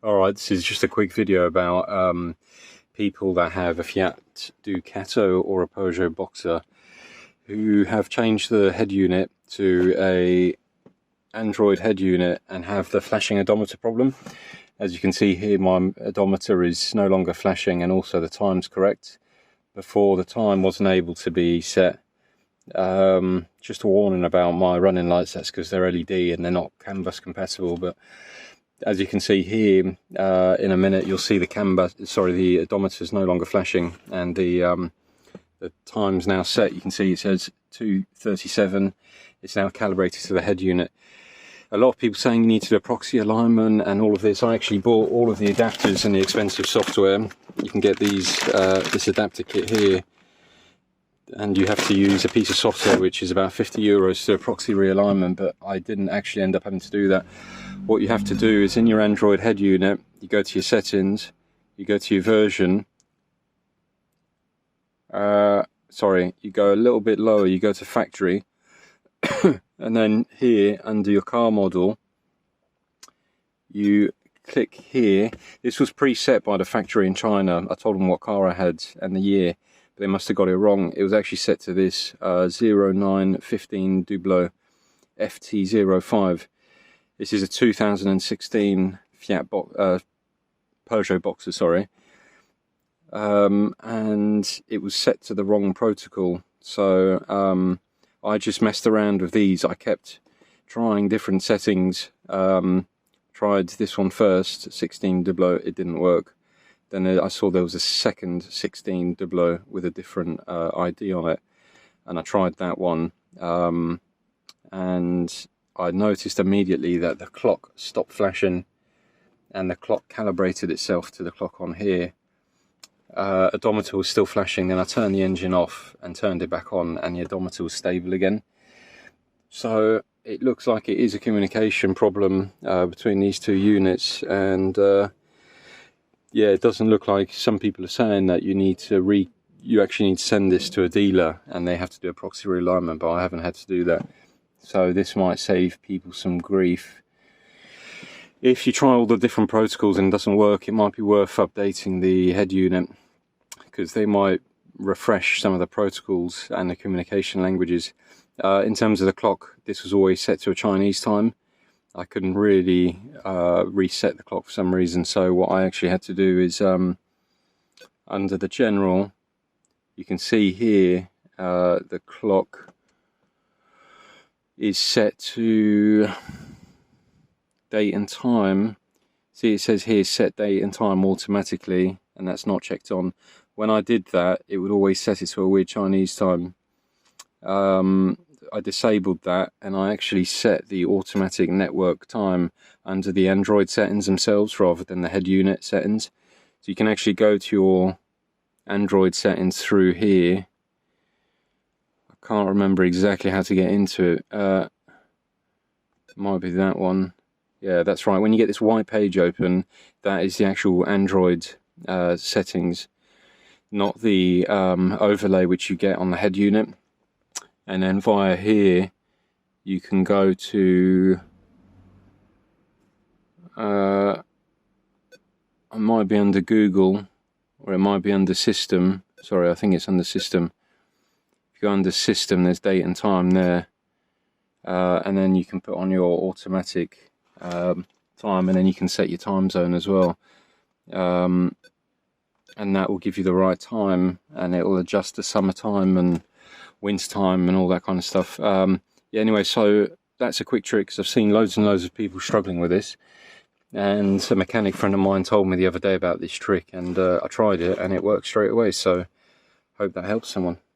Alright, this is just a quick video about people that have a Fiat Ducato or a Peugeot Boxer who have changed the head unit to a Android head unit and have the flashing odometer problem. As you can see here, my odometer is no longer flashing and also the time's correct. Before, the time wasn't able to be set. Just a warning about my running lights, that's because they're LED and they're not canvas compatible, but as you can see here, in a minute you'll see the odometer is no longer flashing and the time's now set. You can see it says 2:37. It's now calibrated to the head unit. A lot of people saying you need to do a proxy alignment and all of this. I actually bought all of the adapters and the expensive software. You can get these this adapter kit here, and you have to use a piece of software which is about €50 to do a proxy realignment, but I didn't actually end up having to do that. What you have to do is in your Android head unit, you go to your settings, you go to your version, you go a little bit lower, you go to factory, and then here under your car model, you click here. This was preset by the factory in China. I told them what car I had and the year, but they must have got it wrong. It was actually set to this 0915 Dublo FT05. This is a 2016 Peugeot Boxer, sorry. And it was set to the wrong protocol. So I just messed around with these. I kept trying different settings. Tried this one first, 16 Dublo, it didn't work. Then I saw there was a second 16 Dublo with a different ID on it, and I tried that one. And I noticed immediately that the clock stopped flashing and the clock calibrated itself to the clock on here. Odometer was still flashing. Then I turned the engine off and turned it back on and the odometer was stable again. So it looks like it is a communication problem between these two units, and yeah, it doesn't look like, some people are saying that you need to you actually need to send this to a dealer and they have to do a proxy realignment, but I haven't had to do that. So this might save people some grief. If you try all the different protocols and it doesn't work, it might be worth updating the head unit, because they might refresh some of the protocols and the communication languages. In terms of the clock, this was always set to a Chinese time. I couldn't really reset the clock for some reason, so what I actually had to do is under the general, you can see here the clock is set to date and time. See, it says here set date and time automatically, and that's not checked on. When I did that, it would always set it to a weird Chinese time. I disabled that and I actually set the automatic network time under the Android settings themselves rather than the head unit settings. So you can actually go to your Android settings through here. I can't remember exactly how to get into it. It might be that one. Yeah, that's right. When you get this white page open, that is the actual Android settings, not the overlay which you get on the head unit. And then via here, you can go to, it might be under Google, or it might be under System. Sorry, I think it's under System. If you go under System, there's date and time there. And then you can put on your automatic time, and then you can set your time zone as well. And that will give you the right time, and it will adjust to summertime and winter time and all that kind of stuff. Yeah, anyway, so that's a quick trick, because I've seen loads and loads of people struggling with this, and a mechanic friend of mine told me the other day about this trick, and I tried it and it worked straight away. So hope that helps someone.